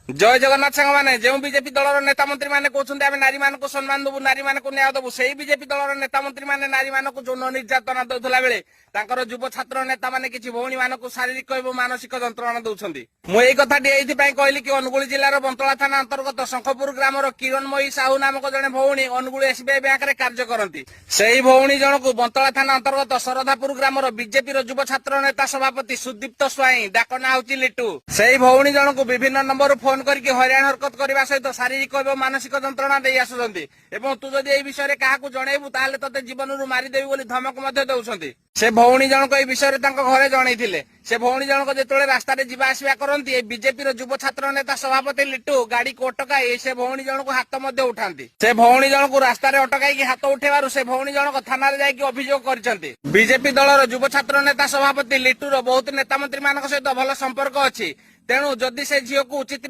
जय जगन्नाथ सांग मैंने जो बीजेपी दलर नेता मंत्री मैंने कहते आम नारी मान सम्मान देवु नारी मान न्याय देवु से बीजेपी दलर नेता मंत्री मैंने नारी मान यौन निर्यातना दौला बेले युव छात्र नेता मैंने किसी भौणी मान शारीरिक और मानसिक जंत्रणा दौरान मुझे कथाटी कहली कि अनुगुल जिलार बंतला थाना अंतर्गत शंखपुर ग्रामर किरणमयी साहू नामक जड़े भौणी अनुगुल एसबीआई बैंक में कार्य करती से भौणी जनक बंतला थाना अंतर्गत शरधापुर ग्रामर बीजेपी युव छात्र नेता सभापति सुदीप्त स्वाई डाकना हूँ लिटू से भौणी जनक विभिन्न नंबर फोन करके हरियाण हरकत करने सहित शारीरिक और मानसिक जंत्रणा दे आसुंट तू जदि ए विषय क्या जनइबू ताले ते जीवन रू मारिदेवी बोली धमक दौरान से भौणी जनक ए विषय घरे जनई से भौणी जनक जो रास्ता जीवा आसवा करती बीजेपी युव छात्र नेता सभापति लिटू गाड़ी को अटकाई से भौणी जनक हाथ उठाती से भौणी जनक रास्ता अटकाई हाथ उठेबार से भौणी जनक थाना जाकि अभियोग करछंती बीजेपी दलर युव छात्र नेता सभापति लिटूर बहुत नेता मंत्री मान सहित भल संपर्क अच्छी तेणु जदि से झील को उचित